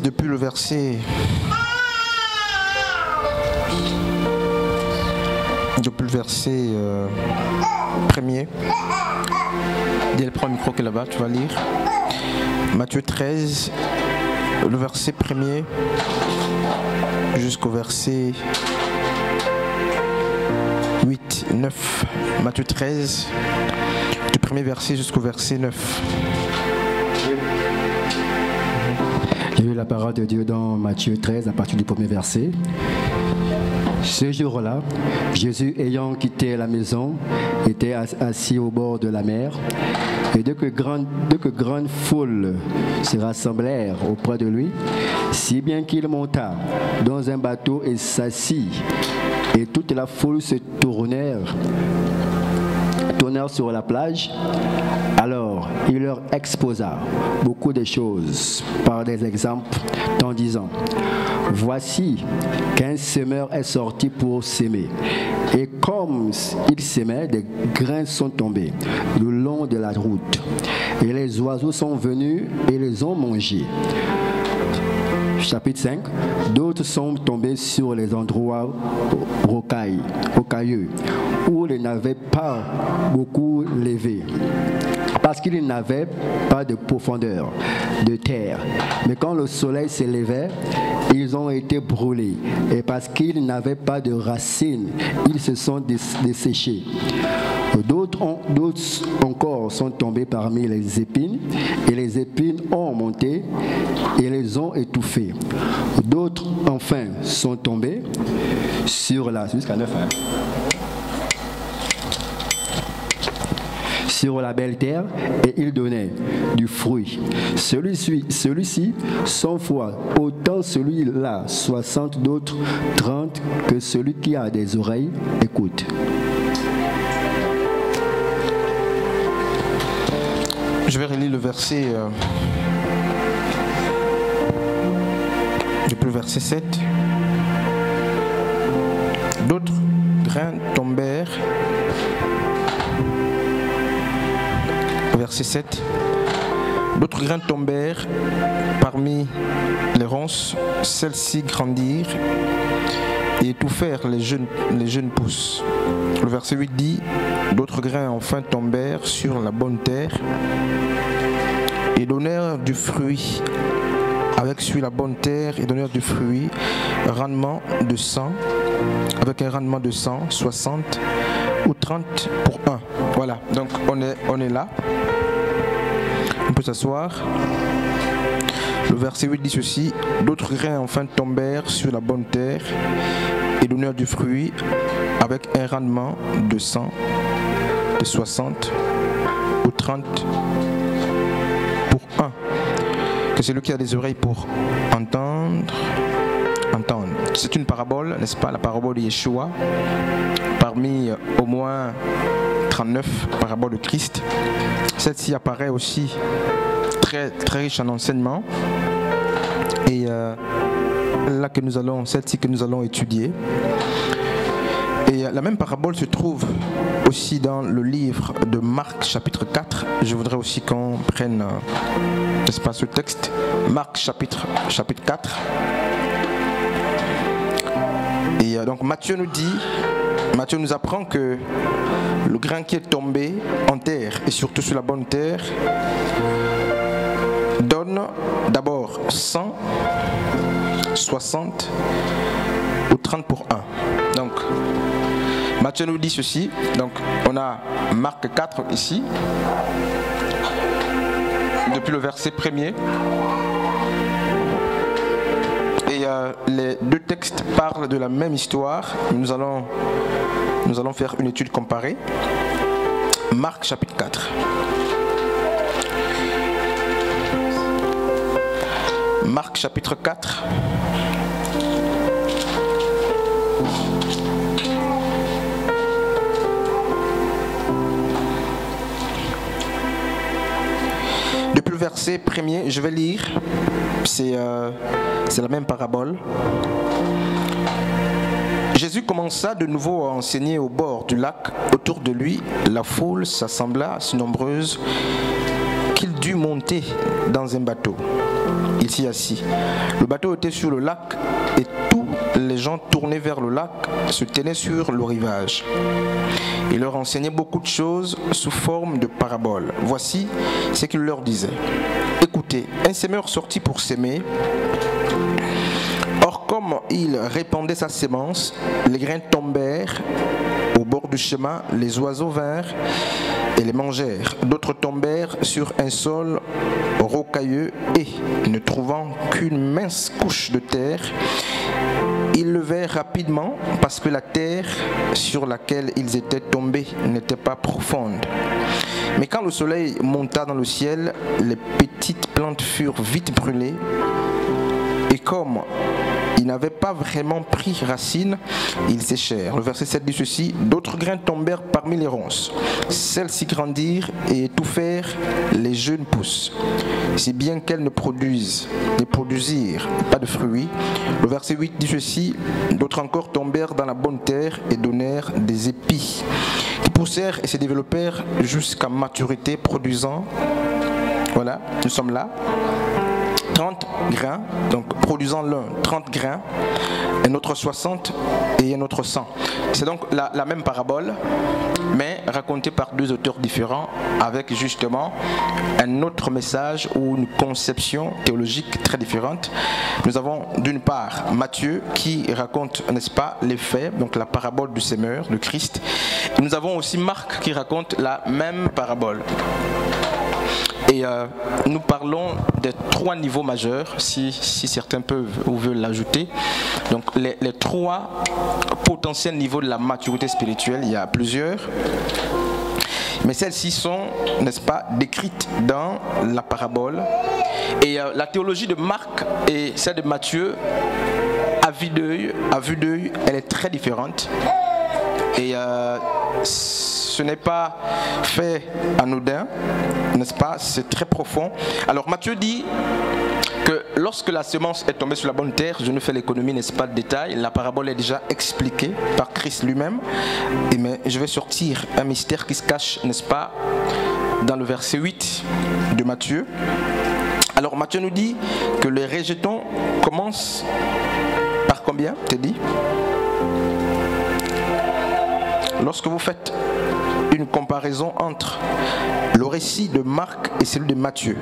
depuis le verset premier. Dès prends le micro qui est là-bas, tu vas lire. Matthieu 13, le verset premier jusqu'au verset 8, 9. Matthieu 13, du premier verset jusqu'au verset 9. Il y a eu la parole de Dieu dans Matthieu 13 à partir du premier verset. Ce jour-là, Jésus, ayant quitté la maison, était assis au bord de la mer. Et dès que grandes foules se rassemblèrent auprès de lui, si bien qu'il monta dans un bateau et s'assit, et toute la foule se tournèrent sur la plage. Alors il leur exposa beaucoup de choses par des exemples en disant: voici qu'un semeur est sorti pour s'aimer. Et comme il s'aimait, des grains sont tombés le long de la route. Et les oiseaux sont venus et les ont mangés. Chapitre 5. D'autres sont tombés sur les endroits rocailleux, où ils n'avaient pas beaucoup levé, parce qu'ils n'avaient pas de profondeur de terre. Mais quand le soleil s'élevait, ils ont été brûlés. Et parce qu'ils n'avaient pas de racines, ils se sont desséchés. D'autres encore sont tombés parmi les épines, et les épines ont monté et les ont étouffés. D'autres, enfin, sont tombés sur la... Jusqu'à 9, hein. Sur la belle terre, et il donnait du fruit. Celui-ci 100 fois, autant celui-là 60, d'autres 30, que celui qui a des oreilles écoute. Je vais relire le verset depuis le verset 7. D'autres grains tombèrent. Verset 7. D'autres grains tombèrent parmi les ronces, celles-ci grandirent et étouffèrent les jeunes pousses. Le verset 8 dit: d'autres grains enfin tombèrent sur la bonne terre et donnèrent du fruit. Avec sur la bonne terre et donnèrent du fruit, rendement de 100, avec un rendement de 100, 60 ou 30 pour 1. Voilà, donc on est là. On peut s'asseoir. Le verset 8 dit ceci: d'autres grains enfin tombèrent sur la bonne terre et donnèrent du fruit avec un rendement de 100, de 60 ou 30 pour 1. Que celui qui a des oreilles pour entendre. C'est une parabole, n'est-ce pas, la parabole de Yeshua, parmi au moins 39 paraboles de Christ. Celle-ci apparaît aussi très, très riche en enseignements. Et celle-ci que nous allons étudier. Et la même parabole se trouve aussi dans le livre de Marc chapitre 4. Je voudrais aussi qu'on prenne, n'est-ce pas, ce texte. Marc chapitre 4. Et donc Matthieu nous apprend que le grain qui est tombé en terre et surtout sur la bonne terre donne d'abord 100, 60 ou 30 pour 1. Donc Matthieu nous dit ceci. Donc on a Marc 4 ici, depuis le verset 1er. Et les deux textes parlent de la même histoire. Nous allons faire une étude comparée. Marc chapitre 4. Marc chapitre 4. Depuis le verset 1er, je vais lire. C'est la même parabole. Jésus commença de nouveau à enseigner au bord du lac. Autour de lui, la foule s'assembla si nombreuse qu'il dut monter dans un bateau il s'y assit. Le bateau était sur le lac et tous les gens tournés vers le lac se tenaient sur le rivage. Il leur enseignait beaucoup de choses sous forme de paraboles. Voici ce qu'il leur disait. Écoutez, un semeur sortit pour s'aimer. Or, comme il répandait sa sémence, les grains tombèrent au bord du chemin, les oiseaux vinrent et les mangèrent. D'autres tombèrent sur un sol rocailleux et, ne trouvant qu'une mince couche de terre, ils levèrent rapidement parce que la terre sur laquelle ils étaient tombés n'était pas profonde. Mais quand le soleil monta dans le ciel, les petites plantes furent vite brûlées et comme ils n'avaient pas vraiment pris racine, ils séchèrent. Le verset 7 dit ceci: d'autres grains tombèrent parmi les ronces. Celles-ci grandirent et étouffèrent les jeunes pousses, si bien qu'elles ne produisirent pas de fruits. Le verset 8 dit ceci: d'autres encore tombèrent dans la bonne terre et donnèrent des épis, qui poussèrent et se développèrent jusqu'à maturité, produisant, voilà, nous sommes là, 30 grains, donc produisant l'un 30 grains, un autre 60 et un autre 100. C'est donc la même parabole, mais racontée par deux auteurs différents, avec justement un autre message ou une conception théologique très différente. Nous avons d'une part Matthieu qui raconte, n'est-ce pas, les faits, donc la parabole du semeur, de Christ. Et nous avons aussi Marc qui raconte la même parabole. Et nous parlons des trois niveaux majeurs, si certains peuvent ou veulent l'ajouter. Donc les trois potentiels niveaux de la maturité spirituelle, il y a plusieurs. Mais celles-ci sont, n'est-ce pas, décrites dans la parabole. Et la théologie de Marc et celle de Matthieu, à vue d'œil, elle est très différente. Et ce n'est pas fait anodin, n'est-ce pas? C'est très profond. Alors Matthieu dit que lorsque la semence est tombée sur la bonne terre, je ne fais l'économie, n'est-ce pas, de détails, la parabole est déjà expliquée par Christ lui-même. Mais je vais sortir un mystère qui se cache, n'est-ce pas, dans le verset 8 de Matthieu. Alors Matthieu nous dit que les rejetons commencent par combien, t'es dit? Lorsque vous faites une comparaison entre le récit de Marc et celui de Matthieu,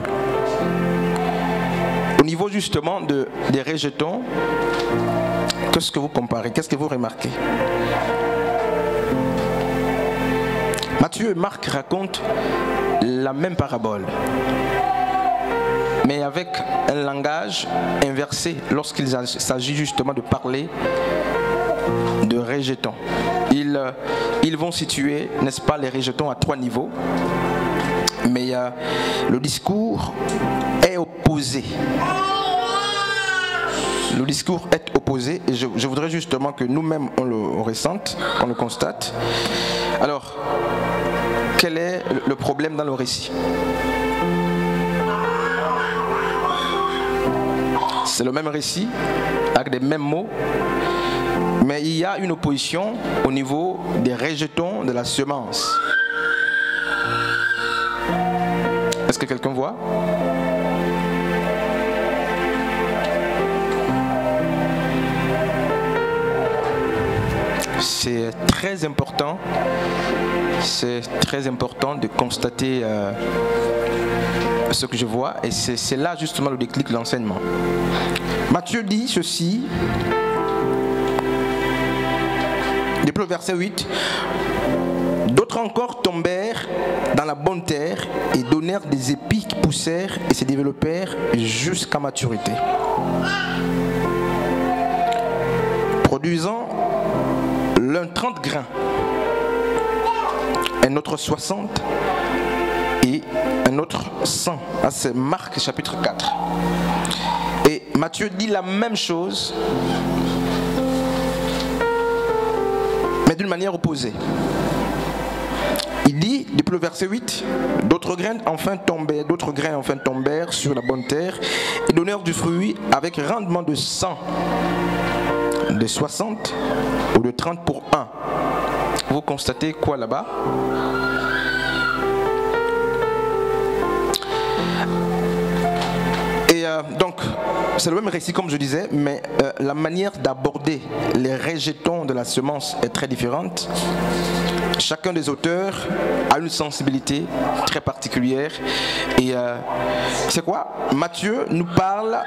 au niveau justement des rejetons, qu'est-ce que vous comparez? Qu'est-ce que vous remarquez? Matthieu et Marc racontent la même parabole, mais avec un langage inversé lorsqu'il s'agit justement de parler de rejetons. Ils vont situer, n'est-ce pas, les rejetons à trois niveaux, mais le discours est opposé. Le discours est opposé et je voudrais justement que nous-mêmes on le ressente, qu'on le constate. Alors, quel est le problème dans le récit? C'est le même récit, avec les mêmes mots, mais il y a une opposition au niveau des rejetons de la semence. Est-ce que quelqu'un voit? C'est très important de constater ce que je vois, et c'est là justement le déclic de l'enseignement. Matthieu dit ceci, depuis le verset 8, d'autres encore tombèrent dans la bonne terre et donnèrent des épis qui poussèrent et se développèrent jusqu'à maturité, produisant l'un 30 grains, un autre 60 et un autre 100. C'est Marc chapitre 4. Et Matthieu dit la même chose, mais d'une manière opposée. Il dit, depuis le verset 8, d'autres grains enfin tombèrent sur la bonne terre et donnèrent du fruit avec rendement de 100, de 60 ou de 30 pour 1. Vous constatez quoi là-bas? Et donc, c'est le même récit comme je disais, mais la manière d'aborder les rejetons de la semence est très différente. Chacun des auteurs a une sensibilité très particulière. Et c'est quoi? Matthieu nous parle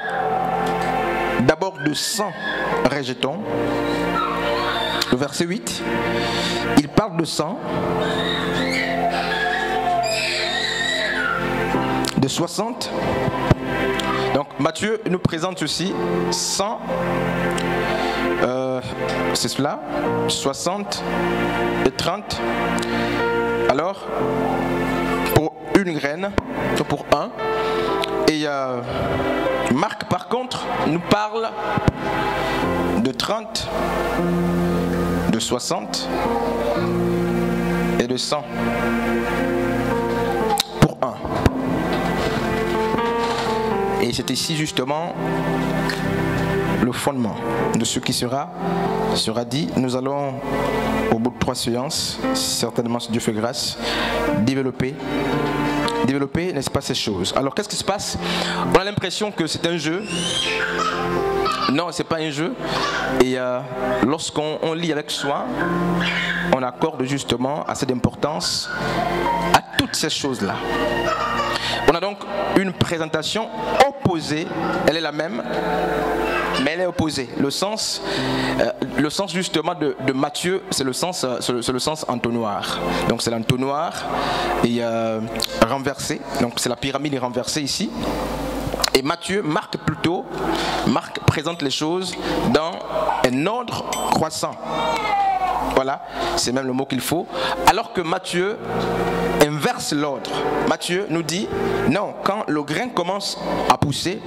d'abord de 100 rejetons. Le verset 8, il parle de 100, de 60. Donc Matthieu nous présente ceci 100, c'est cela, 60 et 30. Alors, pour une graine, pour un. Et Marc, par contre, nous parle de 30, de 60 et de 100 pour un. Et c'est ici justement le fondement de ce qui sera dit. Nous allons, au bout de 3 séances, certainement si Dieu fait grâce, développer, n'est-ce pas, ces choses. Alors qu'est-ce qui se passe? On a l'impression que c'est un jeu. Non, c'est pas un jeu. Et lorsqu'on lit avec soin, on accorde justement assez d'importance à toutes ces choses-là. On a donc une présentation opposée. Elle est la même, mais elle est opposée. Le sens justement de Matthieu, c'est le sens entonnoir. Donc c'est l'entonnoir et renversé. Donc c'est la pyramide renversée ici. Et Marc présente les choses dans un ordre croissant. Voilà, c'est même le mot qu'il faut. Alors que Matthieu inverse l'ordre. Matthieu nous dit, non, quand le grain commence à pousser,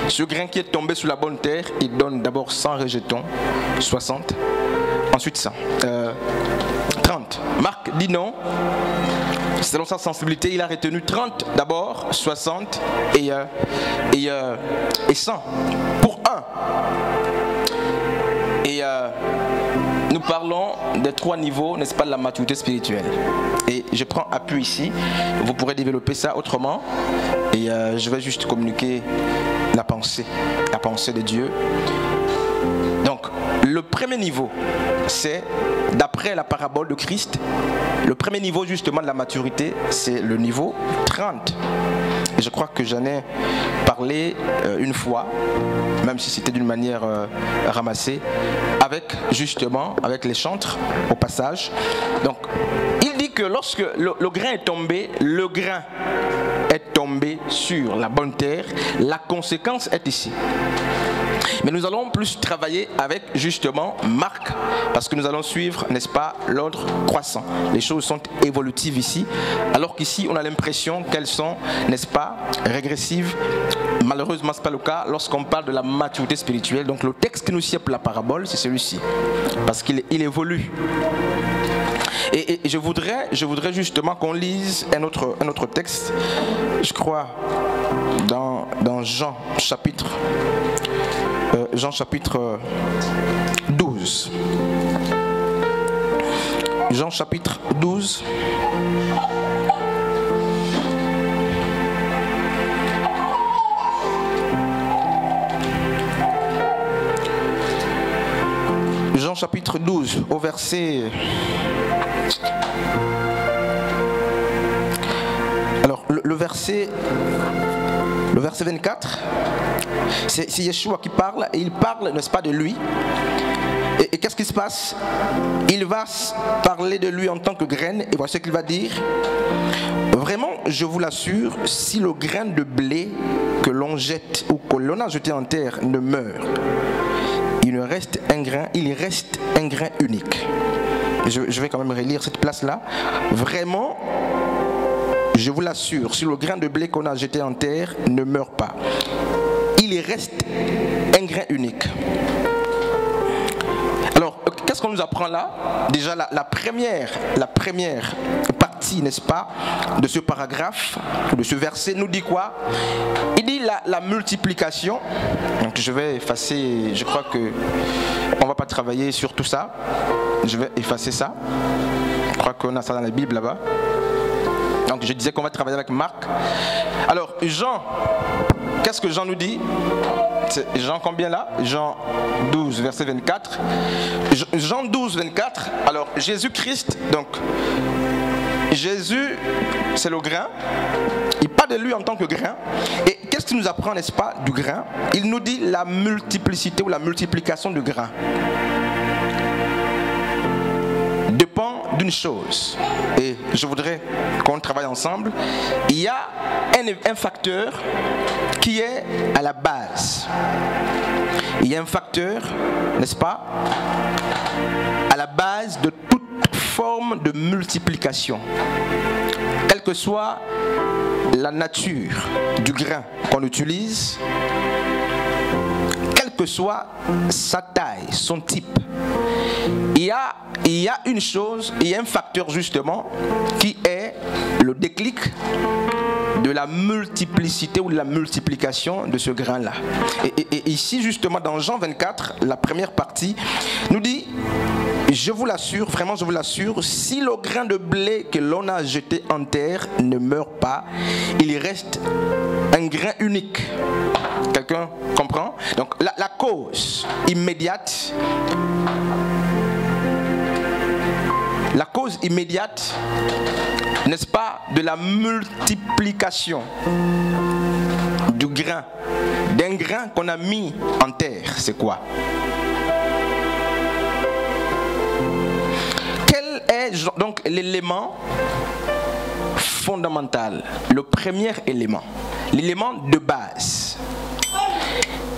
ce grain qui est tombé sur la bonne terre, il donne d'abord 100 rejetons, 60, ensuite 100, 30. Marc dit non. Selon sa sensibilité, il a retenu 30 d'abord, 60 et 100 pour un. Et nous parlons des 3 niveaux, n'est-ce pas, de la maturité spirituelle. Et je prends appui ici, vous pourrez développer ça autrement. Et je vais juste communiquer la pensée de Dieu. Donc, le premier niveau, c'est, d'après la parabole de Christ, le premier niveau justement de la maturité, c'est le niveau 30. Et je crois que j'en ai parlé une fois, même si c'était d'une manière ramassée, avec les chantres au passage. Donc, il dit que lorsque le grain est tombé, sur la bonne terre, la conséquence est ici. Mais nous allons plus travailler avec justement Marc, parce que nous allons suivre, n'est-ce pas, l'ordre croissant. Les choses sont évolutives ici, alors qu'ici on a l'impression qu'elles sont, n'est-ce pas, régressives. Malheureusement, ce n'est pas le cas lorsqu'on parle de la maturité spirituelle. Donc le texte qui nous sert pour la parabole, c'est celui-ci, parce qu'il évolue. Et je voudrais justement qu'on lise un autre texte, je crois, dans Jean chapitre 12. Jean chapitre 12. Jean chapitre 12 au verset... Alors le verset 24, c'est Yeshua qui parle, et il parle, n'est-ce pas, de lui. Et qu'est-ce qui se passe? Il va parler de lui en tant que graine, et voici ce qu'il va dire. Vraiment, je vous l'assure, si le grain de blé que l'on jette ou que l'on a jeté en terre ne meurt, il reste un grain unique. Je vais quand même relire cette place-là. Vraiment, je vous l'assure, si le grain de blé qu'on a jeté en terre ne meurt pas, il reste un grain unique. Alors, qu'est-ce qu'on nous apprend là? Déjà, la première partie, n'est-ce pas, de ce paragraphe, de ce verset, nous dit quoi? Il dit la multiplication. Donc, je vais effacer, je crois que on ne va pas travailler sur tout ça. Je vais effacer ça. Je crois qu'on a ça dans la Bible là-bas. Donc je disais qu'on va travailler avec Marc. Alors Jean, qu'est-ce que Jean nous dit? C'est Jean combien là? Jean 12, verset 24. Jean 12, 24. Alors Jésus-Christ, donc Jésus, c'est le grain. Il parle de lui en tant que grain. Et qu'est-ce qu'il nous apprend, n'est-ce pas, du grain? Il nous dit la multiplicité ou la multiplication du grain dépend d'une chose. Et je voudrais qu'on travaille ensemble. Il y a un facteur qui est à la base. Il y a un facteur, n'est-ce pas, à la base de toute forme de multiplication. Quelle que soit la nature du grain qu'on utilise, quelle que soit sa taille, son type, il y a une chose, il y a un facteur justement qui est le déclic de la multiplicité ou de la multiplication de ce grain-là. Et ici justement dans Jean 24, la première partie nous dit: je vous l'assure, vraiment je vous l'assure, si le grain de blé que l'on a jeté en terre ne meurt pas, il reste un grain unique. Quelqu'un comprend? Donc la cause immédiate, n'est-ce pas, de la multiplication du grain, d'un grain qu'on a mis en terre, c'est quoi? Quel est donc l'élément fondamental, le premier élément, l'élément de base,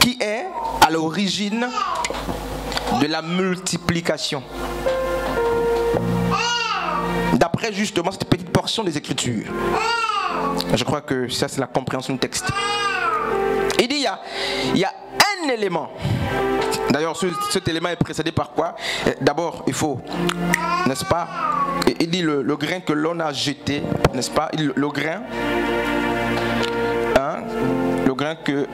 qui est à l'origine de la multiplication? D'après justement cette petite portion des Écritures. Je crois que ça c'est la compréhension du texte. Il dit il y a un élément. D'ailleurs cet élément est précédé par quoi? D'abord il faut, n'est-ce pas, il dit le grain que l'on a jeté, n'est-ce pas, le grain, hein, le grain que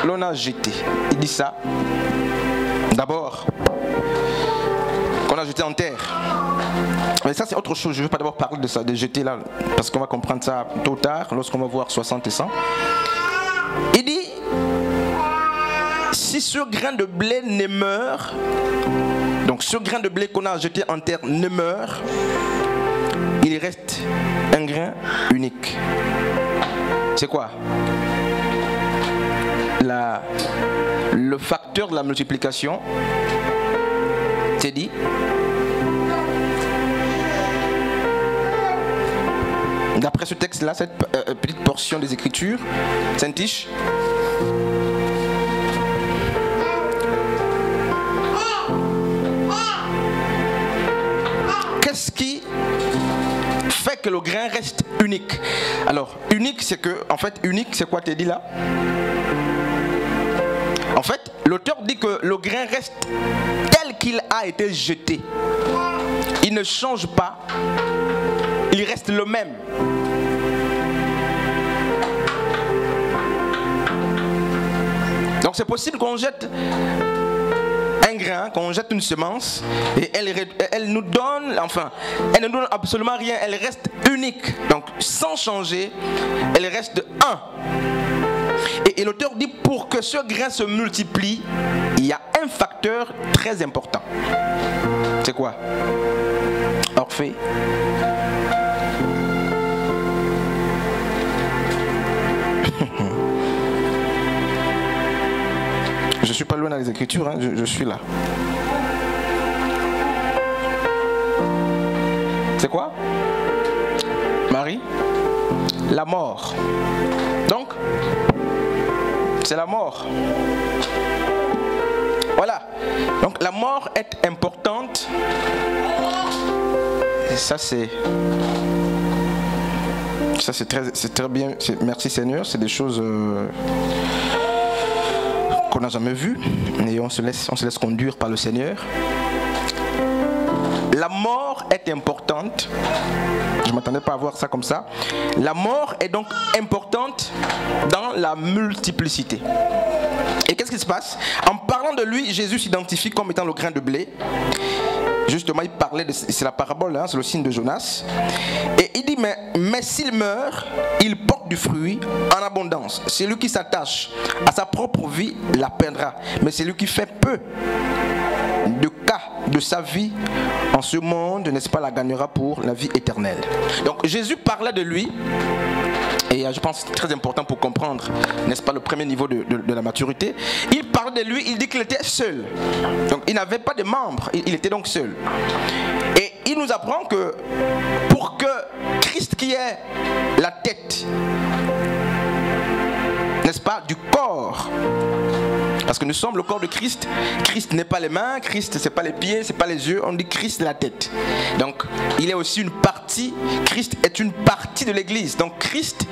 l'on a jeté. Il dit ça. D'abord qu'on a jeté en terre. Mais ça c'est autre chose, je ne veux pas d'abord parler de ça, de jeter là, parce qu'on va comprendre ça tôt ou tard, lorsqu'on va voir 60 et 100. Il dit, si ce grain de blé ne meurt, donc ce grain de blé qu'on a jeté en terre ne meurt, il reste un grain unique. C'est quoi? Le facteur de la multiplication, c'est dit, d'après ce texte-là, cette petite portion des Écritures, Saint-Tiche, qu'est-ce qui fait que le grain reste unique? Alors, unique, c'est que, en fait, unique, c'est quoi, t'es dit là? En fait, l'auteur dit que le grain reste tel qu'il a été jeté. Il ne change pas. Il reste le même. Donc c'est possible qu'on jette un grain, qu'on jette une semence et elle nous donne, enfin, elle ne donne absolument rien, elle reste unique. Donc sans changer, elle reste un. Et l'auteur dit pour que ce grain se multiplie, il y a un facteur très important. C'est quoi? Orphée. Je ne suis pas loin dans les Écritures, hein, je suis là. C'est quoi? Marie? La mort. Donc, c'est la mort. Voilà. Donc, la mort est importante. Et ça, c'est très bien. Merci Seigneur. C'est des choses qu'on n'a jamais vues. Et on se laisse conduire par le Seigneur. La mort est importante. Je ne m'attendais pas à voir ça comme ça. La mort est donc importante dans la multiplicité. Et qu'est-ce qui se passe? En parlant de lui, Jésus s'identifie comme étant le grain de blé. Justement, il parlait de... C'est la parabole, hein, c'est le signe de Jonas. Et il dit, mais s'il meurt, il porte du fruit en abondance. Celui qui s'attache à sa propre vie la perdra. Mais celui qui fait peu de cas de sa vie en ce monde, n'est-ce pas, la gagnera pour la vie éternelle. Donc Jésus parlait de lui. Et je pense que c'est très important pour comprendre, n'est-ce pas, le premier niveau de la maturité. Il parle de lui, il dit qu'il était seul. Donc il n'avait pas de membres, il était donc seul. Et il nous apprend que pour que Christ, qui est la tête, n'est-ce pas, du corps, parce que nous sommes le corps de Christ. Christ n'est pas les mains, Christ c'est pas les pieds, c'est pas les yeux, on dit Christ est la tête. Donc il est aussi une partie, Christ est une partie de l'église. Donc Christ,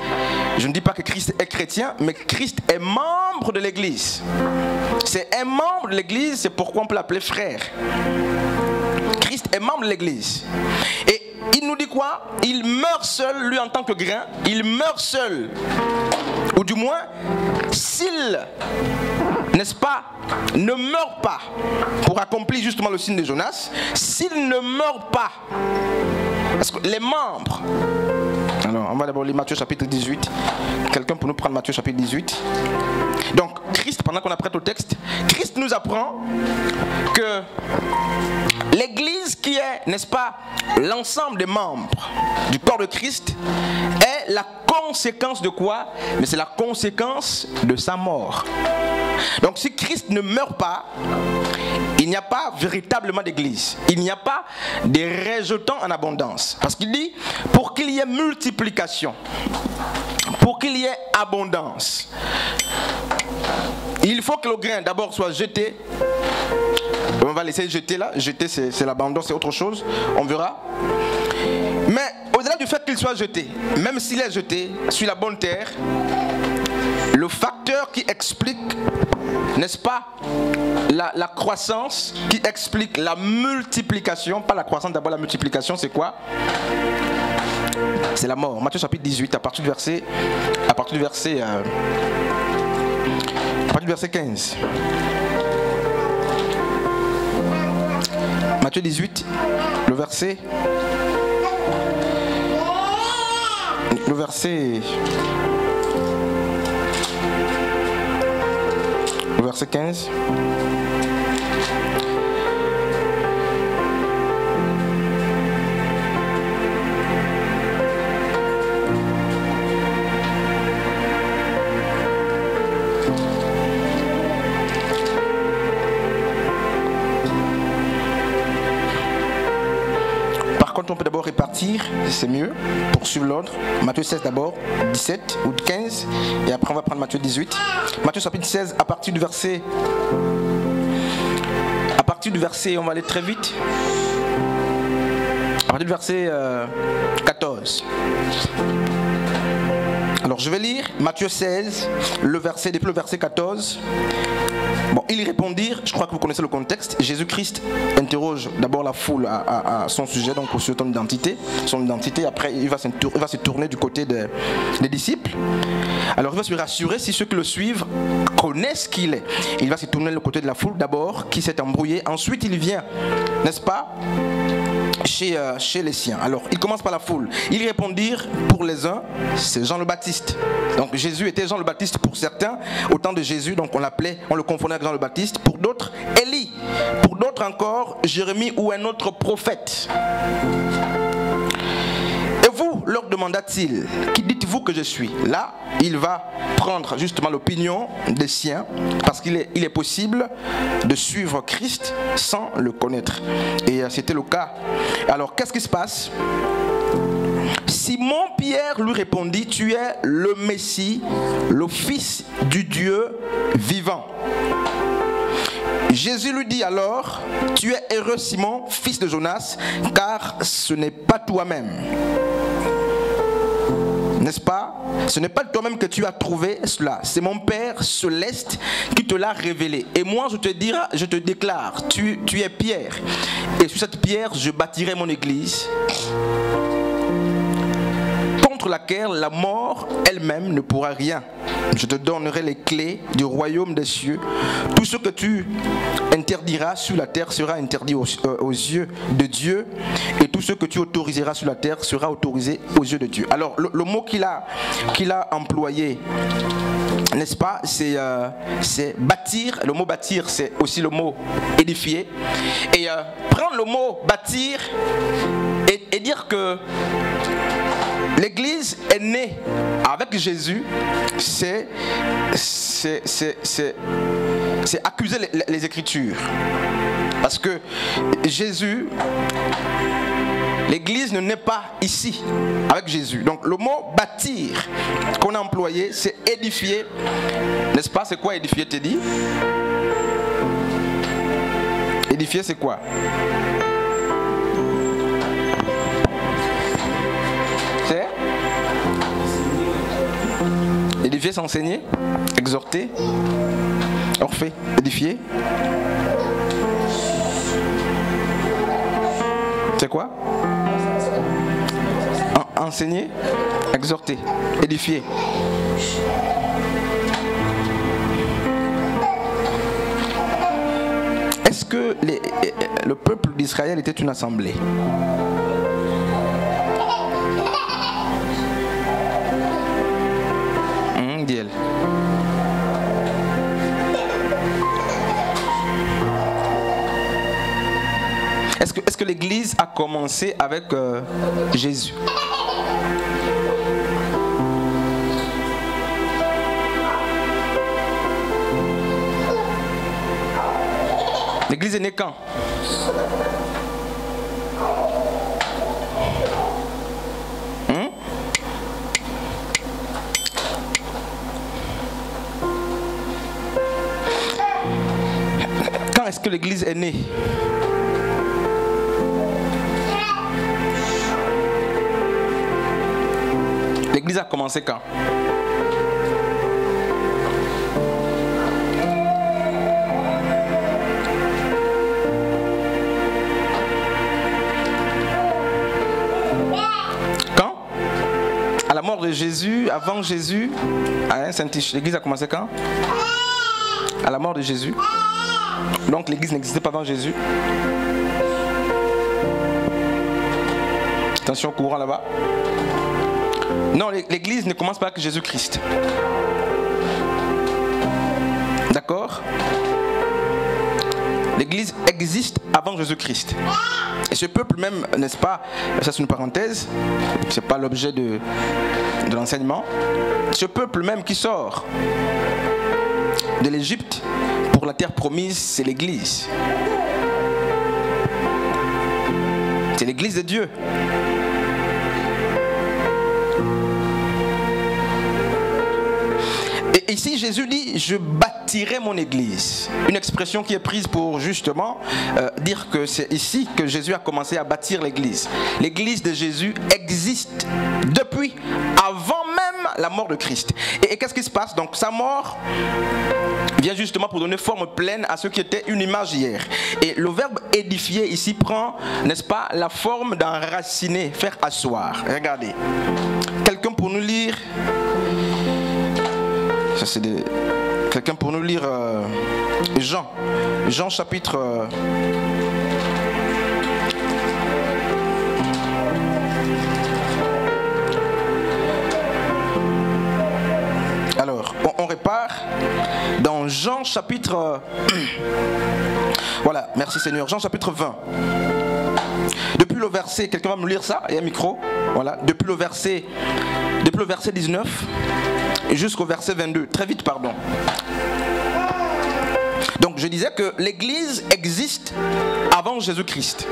je ne dis pas que Christ est chrétien, mais Christ est membre de l'église. C'est un membre de l'église, c'est pourquoi on peut l'appeler frère. Christ est membre de l'église. Et il nous dit quoi? Il meurt seul, lui en tant que grain, il meurt seul. Ou du moins, s'il, n'est-ce pas, ne meurt pas pour accomplir justement le signe de Jonas, s'il ne meurt pas, parce que les membres, alors on va d'abord lire Matthieu chapitre 18, quelqu'un pour nous prendre Matthieu chapitre 18. Donc Christ, pendant qu'on apprête au texte, Christ nous apprend que l'église qui est, n'est-ce pas, l'ensemble des membres du corps de Christ est la conséquence de quoi? Mais c'est la conséquence de sa mort. Donc si Christ ne meurt pas, il n'y a pas véritablement d'église. Il n'y a pas des rejetants en abondance. Parce qu'il dit, pour qu'il y ait multiplication, pour qu'il y ait abondance, il faut que le grain d'abord soit jeté. On va laisser jeter là. Jeter c'est l'abandon, c'est autre chose. On verra. Mais au-delà du fait qu'il soit jeté, même s'il est jeté sur la bonne terre, le facteur qui explique, n'est-ce pas, la croissance, qui explique la multiplication, pas la croissance, d'abord la multiplication, c'est quoi? C'est la mort. Matthieu chapitre 18, à partir du verset 15. Matthieu 18, le verset 15. On peut d'abord répartir, c'est mieux, pour suivre l'ordre. Matthieu 16 d'abord, 17 ou 15, et après on va prendre Matthieu 18. Matthieu chapitre 16, à partir du verset, on va aller très vite, à partir du verset 14. Alors je vais lire Matthieu 16, depuis le verset 14. Bon, ils répondirent, je crois que vous connaissez le contexte. Jésus-Christ interroge d'abord la foule à son sujet, donc sur son identité. Après, il va se tourner du côté des disciples. Alors, il va se rassurer si ceux qui le suivent connaissent qui il est. Il va se tourner du côté de la foule d'abord, qui s'est embrouillée. Ensuite, il vient, n'est-ce pas, chez les siens. Alors, il commence par la foule. Ils répondirent, pour les uns, c'est Jean le Baptiste. Donc, Jésus était Jean le Baptiste pour certains. Au temps de Jésus, donc on le confondait avec Jean le Baptiste. Pour d'autres, Élie. Pour d'autres encore, Jérémie ou un autre prophète. Et vous, leur demanda-t-il, qui dites-vous que je suis? Là, il va prendre justement l'opinion des siens, parce qu'il est possible de suivre Christ sans le connaître. Et c'était le cas. Alors, qu'est-ce qui se passe? Simon-Pierre lui répondit, tu es le Messie, le Fils du Dieu vivant. Jésus lui dit alors, tu es heureux Simon, fils de Jonas, car ce n'est pas toi-même. N'est-ce pas? Ce n'est pas toi-même que tu as trouvé cela. C'est mon Père céleste qui te l'a révélé. Et moi, je te déclare, tu es Pierre. Et sur cette pierre, je bâtirai mon église, contre laquelle la mort elle-même ne pourra rien. Je te donnerai les clés du royaume des cieux. Tout ce que tu interdiras sur la terre sera interdit aux yeux de Dieu, et tout ce que tu autoriseras sur la terre sera autorisé aux yeux de Dieu. Alors le mot qu'il a employé, n'est-ce pas, c'est bâtir. Le mot bâtir, c'est aussi le mot édifier. Et prendre le mot bâtir et dire que l'Église est née avec Jésus, c'est accuser les Écritures. Parce que Jésus, l'Église ne naît pas ici avec Jésus. Donc le mot bâtir qu'on a employé, c'est édifier. N'est-ce pas? C'est quoi édifier, t'es dit? Édifier, c'est quoi? C'est édifier, c'est enseigner, exhorter, orphée, édifier. C'est quoi? Enseigner, exhorter, édifier. Est-ce que le peuple d'Israël était une assemblée? Diel. Est-ce que l'Église a commencé avec Jésus? L'Église est née quand? Quand est-ce que l'Église est née? L'Église a commencé quand? Quand? À la mort de Jésus, avant Jésus, à Saint-Tiche. L'Église a commencé quand? À la mort de Jésus. Donc l'Église n'existait pas avant Jésus. Attention, courant là-bas. Non, l'Église ne commence pas avec Jésus-Christ. D'accord? L'Église existe avant Jésus-Christ. Et ce peuple même, n'est-ce pas, ça c'est une parenthèse, c'est pas l'objet de l'enseignement. Ce peuple même qui sort de l'Égypte pour la terre promise, c'est l'Église. C'est l'Église de Dieu. Et ici Jésus dit, je bâtirai mon Église. Une expression qui est prise pour justement dire que c'est ici que Jésus a commencé à bâtir l'Église. L'Église de Jésus existe depuis avant même la mort de Christ. Et qu'est-ce qui se passe? Donc sa mort vient justement pour donner forme pleine à ce qui était une image hier. Et le verbe édifier ici prend, n'est-ce pas, la forme d'enraciner, faire asseoir. Regardez. Quelqu'un pour nous lire... Quelqu'un pour nous lire Jean chapitre... Alors, on répare dans Jean chapitre... Voilà, merci Seigneur. Jean chapitre 20. Depuis le verset, quelqu'un va me lire ça? Il y a un micro. Voilà, depuis le verset 19 jusqu'au verset 22. Très vite, pardon. Donc, je disais que l'Église existe avant Jésus-Christ.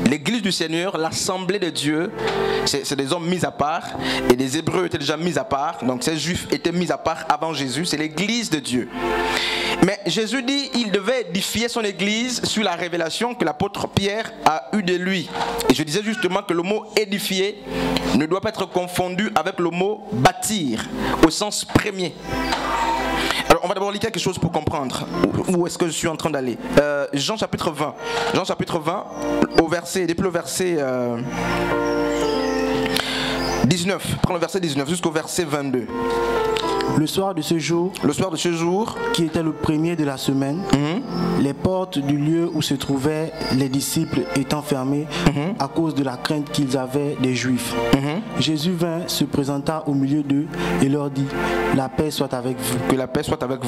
L'église du Seigneur, l'assemblée de Dieu, c'est des hommes mis à part, et les Hébreux étaient déjà mis à part, donc ces Juifs étaient mis à part avant Jésus, c'est l'église de Dieu. Mais Jésus dit qu'il devait édifier son église sur la révélation que l'apôtre Pierre a eue de lui. Et je disais justement que le mot édifier ne doit pas être confondu avec le mot bâtir, au sens premier. Alors on va d'abord lire quelque chose pour comprendre où est-ce que je suis en train d'aller. Jean chapitre 20. Jean chapitre 20, depuis le verset 19, prends le verset 19 jusqu'au verset 22. Le soir de ce jour, qui était le premier de la semaine, les portes du lieu où se trouvaient les disciples étant fermées à cause de la crainte qu'ils avaient des Juifs. Jésus vint, se présenta au milieu d'eux et leur dit: La paix soit avec vous. Que la paix soit avec vous.